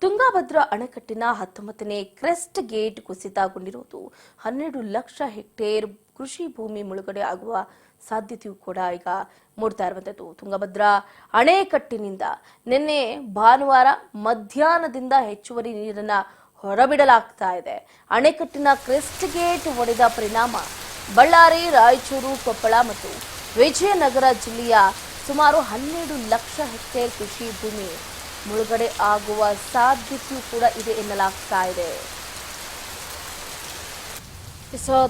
ತುಂಗಭದ್ರಾ ಅಣೆಕಟ್ಟಿನ 19ನೇ crest gate ಕುಸಿತಗೊಂಡಿರುವುದು 12 lakh hectare ಕೃಷಿ ಭೂಮಿ ಮುಳುಗಡೆ ಆಗುವ ಸಾಧ್ಯತೆಯೂ ಕೂಡ ಈಗ ಮೂಡ್ತಾ ಇರುವಂತದ್ದು. ತುಂಗಭದ್ರಾ ಅಣೆಕಟ್ಟಿನಿಂದ ನಿನ್ನೆ ಭಾನುವಾರ ಮಧ್ಯಾಹ್ನದಿಂದ ಹೆಚ್ಚುವರಿ ನೀರನ್ನ ಹೊರಬಿಡಲಾಗ್ತಾ ಇದೆ. ಅಣೆಕಟ್ಟಿನ ಕ್ರೆಸ್ಟ್ ಗೇಟ್ ಒಡೆದ ಪರಿಣಾಮ ಬಳ್ಳಾರಿ, ರಾಯಚೂರು, ಕೊಪ್ಪಳ ಮತ್ತು ವಿಜಯನಗರ ಜಿಲ್ಲೆಯ ಸುಮಾರು 12 ಲಕ್ಷ ಹೆಕ್ಟೇರ್ ಕೃಷಿ ಭೂಮಿ ಮುಳುಗಡೆ ಆಗುವ ಸಾಧ್ಯತೆಯೂ ಕೂಡ ಇದೆ ಎನ್ನಲಾಗ್ತಾ ಇದೆ.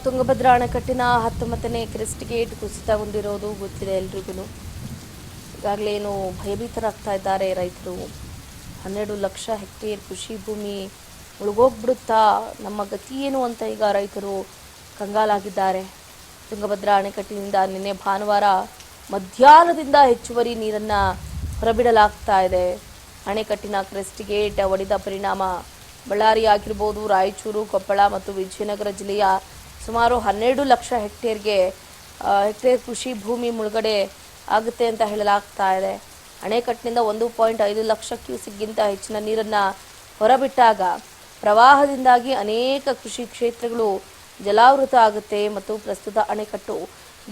ತುಂಗಭದ್ರಾ ಅಣೆಕಟ್ಟಿನ 19ನೇ ಕ್ರೆಸ್ಟ್ ಗೇಟ್ ಕುಸಿತಗೊಂಡಿರೋದು ಗೊತ್ತಿದೆ ಎಲ್ರಿಗೂ. ಈಗಾಗಲೇ ಏನು ಭಯಭೀತರಾಗ್ತಾ ಇದ್ದಾರೆ ರೈತರು. 12 ಲಕ್ಷ ಹೆಕ್ಟೇರ್ ಕೃಷಿ ಭೂಮಿ ಮುಳುಗೋಗ್ಬಿಡುತ್ತಾ, ನಮ್ಮ ಗತಿ ಏನು ಅಂತ ಈಗ ರೈತರು ಕಂಗಾಲಾಗಿದ್ದಾರೆ. ತುಂಗಭದ್ರಾ ಅಣೆಕಟ್ಟಿನಿಂದ ನಿನ್ನೆ ಭಾನುವಾರ ಮಧ್ಯಾಹ್ನದಿಂದ ಹೆಚ್ಚುವರಿ ನೀರನ್ನ ಹೊರಬಿಡಲಾಗ್ತಾ ಇದೆ. ಅಣೆಕಟ್ಟಿನ ಕ್ರೆಸ್ಟ್ ಗೇಟ್ ಒಡೆದ ಪರಿಣಾಮ ಬಳ್ಳಾರಿ ಆಗಿರ್ಬೋದು, ರಾಯಚೂರು, ಕೊಪ್ಪಳ ಮತ್ತು ವಿಜಯನಗರ ಜಿಲ್ಲೆಯ ಸುಮಾರು 12 ಲಕ್ಷ ಹೆಕ್ಟೇರ್ ಕೃಷಿ ಭೂಮಿ ಮುಳುಗಡೆ ಆಗುತ್ತೆ ಅಂತ ಹೇಳಲಾಗ್ತಾ ಇದೆ. ಅಣೆಕಟ್ಟಿನಿಂದ 1.5 ಲಕ್ಷ ಕ್ಯೂಸೆಕ್ಗಿಂತ ಹೆಚ್ಚಿನ ನೀರನ್ನ ಹೊರಬಿಟ್ಟಾಗ ಪ್ರವಾಹದಿಂದಾಗಿ ಅನೇಕ ಕೃಷಿ ಕ್ಷೇತ್ರಗಳು ಜಲಾವೃತ ಆಗುತ್ತೆ ಮತ್ತು ಪ್ರಸ್ತುತ ಅಣೆಕಟ್ಟು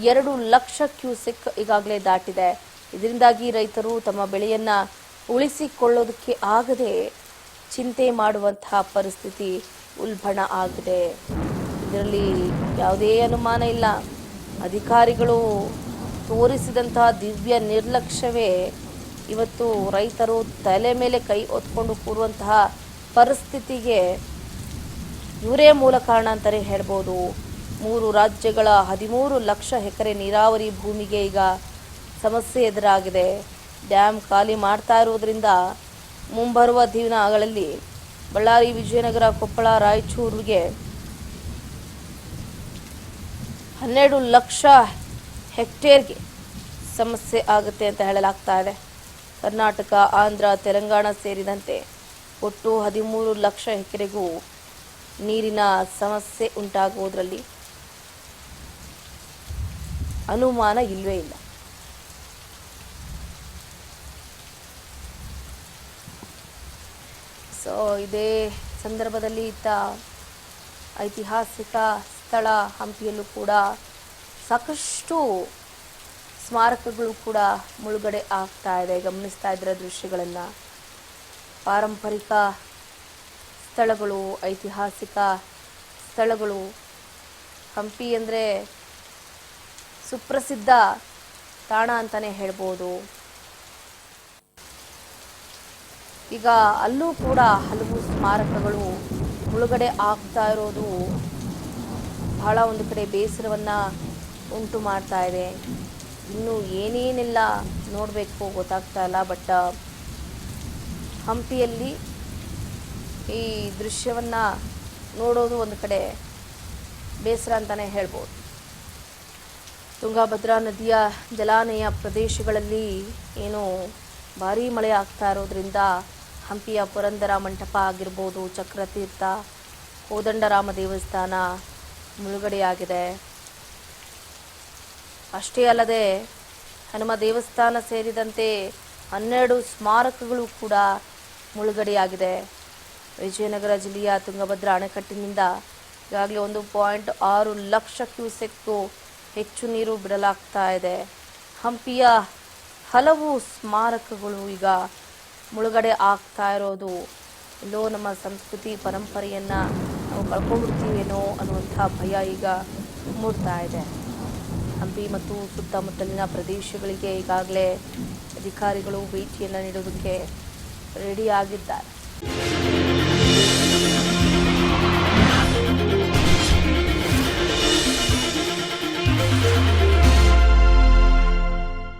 2 ಲಕ್ಷ ಕ್ಯೂಸೆಕ್ ಈಗಾಗಲೇ ದಾಟಿದೆ. ಇದರಿಂದಾಗಿ ರೈತರು ತಮ್ಮ ಬೆಳೆಯನ್ನ ಉಳಿಸಿಕೊಳ್ಳೋದಕ್ಕೆ ಆಗದೆ ಚಿಂತೆ ಮಾಡುವಂತಹ ಪರಿಸ್ಥಿತಿ ಉಲ್ಬಣ ಆಗಿದೆ. ಇದರಲ್ಲಿ ಯಾವುದೇ ಅನುಮಾನ ಇಲ್ಲ. ಅಧಿಕಾರಿಗಳು ತೋರಿಸಿದಂತಹ ದಿವ್ಯ ನಿರ್ಲಕ್ಷ್ಯವೇ ಇವತ್ತು ರೈತರು ತಲೆ ಮೇಲೆ ಕೈ ಹೊತ್ಕೊಂಡು ಕೂರುವಂತಹ ಪರಿಸ್ಥಿತಿಗೆ ಇವರೇ ಮೂಲ ಕಾರಣ ಅಂತಲೇ ಹೇಳ್ಬೋದು. 3 ರಾಜ್ಯಗಳ 13 ಲಕ್ಷ ಎಕರೆ ನೀರಾವರಿ ಭೂಮಿಗೆ ಈಗ ಸಮಸ್ಯೆ ಎದುರಾಗಿದೆ. ಡ್ಯಾಮ್ ಖಾಲಿ ಮಾಡ್ತಾ ಇರೋದ್ರಿಂದ ಮುಂಬರುವ ದಿನಗಳಲ್ಲಿ ಬಳ್ಳಾರಿ, ವಿಜಯನಗರ, ಕೊಪ್ಪಳ, ರಾಯಚೂರಿಗೆ 12 ಲಕ್ಷ ಹೆಕ್ಟೇರ್ಗೆ ಸಮಸ್ಯೆ ಆಗುತ್ತೆ ಅಂತ ಹೇಳಲಾಗ್ತಾ ಇದೆ. ಕರ್ನಾಟಕ, ಆಂಧ್ರ, ತೆಲಂಗಾಣ ಸೇರಿದಂತೆ ಒಟ್ಟು 13 ಲಕ್ಷ ಎಕರೆಗೂ ನೀರಿನ ಸಮಸ್ಯೆ ಉಂಟಾಗುವುದರಲ್ಲಿ ಅನುಮಾನ ಇಲ್ವೇ ಇಲ್ಲ. ಇದೇ ಸಂದರ್ಭದಲ್ಲಿ ಇತ್ತ ಐತಿಹಾಸಿಕ ಸ್ಥಳ ಹಂಪಿಯಲ್ಲೂ ಕೂಡ ಸಾಕಷ್ಟು ಸ್ಮಾರಕಗಳು ಕೂಡ ಮುಳುಗಡೆ ಆಗ್ತಾ ಇದೆ. ಗಮನಿಸ್ತಾ ಇದ್ರೆ ದೃಶ್ಯಗಳನ್ನು. ಪಾರಂಪರಿಕ ಸ್ಥಳಗಳು, ಐತಿಹಾಸಿಕ ಸ್ಥಳಗಳು. ಹಂಪಿ ಅಂದರೆ ಸುಪ್ರಸಿದ್ಧ ತಾಣ ಅಂತಾನೆ ಹೇಳ್ಬೋದು. ಈಗ ಅಲ್ಲೂ ಕೂಡ ಹಲವು ಸ್ಮಾರಕಗಳು ಮುಳುಗಡೆ ಆಗ್ತಾ ಇರೋದು ಬಹಳ ಒಂದು ಕಡೆ ಬೇಸರವನ್ನ ಉಂಟು ಮಾಡ್ತಾ ಇದೆ. ಇನ್ನು ಏನೇನೆಲ್ಲ ನೋಡಬೇಕು ಗೊತ್ತಾಗ್ತಾ ಇಲ್ಲ. ಬಟ್ ಹಂಪಿಯಲ್ಲಿ ಈ ದೃಶ್ಯವನ್ನ ನೋಡೋದು ಒಂದು ಕಡೆ ಬೇಸರ ಅಂತಾನೆ ಹೇಳ್ಬೋದು. ತುಂಗಭದ್ರಾ ನದಿಯ ಜಲಾನಯ ಪ್ರದೇಶಗಳಲ್ಲಿ ಏನು ಭಾರೀ ಮಳೆ ಆಗ್ತಾ ಇರೋದ್ರಿಂದ ಹಂಪಿಯ ಪುರಂದರ ಮಂಟಪ ಆಗಿರ್ಬೋದು, ಚಕ್ರತೀರ್ಥ, ಕೋದಂಡರಾಮ ದೇವಸ್ಥಾನ ಮುಳುಗಡೆಯಾಗಿದೆ. ಅಷ್ಟೇ ಅಲ್ಲದೆ ಹನುಮ ದೇವಸ್ಥಾನ ಸೇರಿದಂತೆ 12 ಸ್ಮಾರಕಗಳು ಕೂಡ ಮುಳುಗಡೆಯಾಗಿದೆ. ವಿಜಯನಗರ ಜಿಲ್ಲೆಯ ತುಂಗಭದ್ರಾ ಅಣೆಕಟ್ಟಿನಿಂದ ಈಗಾಗಲೇ 1.6 ಲಕ್ಷ ಕ್ಯೂಸೆಕ್ಗೂ ಹೆಚ್ಚು ನೀರು ಬಿಡಲಾಗ್ತಾ ಇದೆ. ಹಂಪಿಯ ಹಲವು ಸ್ಮಾರಕಗಳು ಈಗ ಮುಳುಗಡೆ ಆಗ್ತಾ ಇರೋದು ಎಲ್ಲೋ ನಮ್ಮ ಸಂಸ್ಕೃತಿ ಪರಂಪರೆಯನ್ನು ನಾವು ಕಳ್ಕೊಂಡ್ಬಿಡ್ತೀವೇನೋ ಅನ್ನುವಂಥ ಭಯ ಈಗ ಮೂಡ್ತಾ ಇದೆ. ಹಂಪಿ ಮತ್ತು ಸುತ್ತಮುತ್ತಲಿನ ಪ್ರದೇಶಗಳಿಗೆ ಈಗಾಗಲೇ ಅಧಿಕಾರಿಗಳು ಭೇಟಿಯನ್ನು ನೀಡೋದಕ್ಕೆ ರೆಡಿ ಆಗಿದ್ದಾರೆ.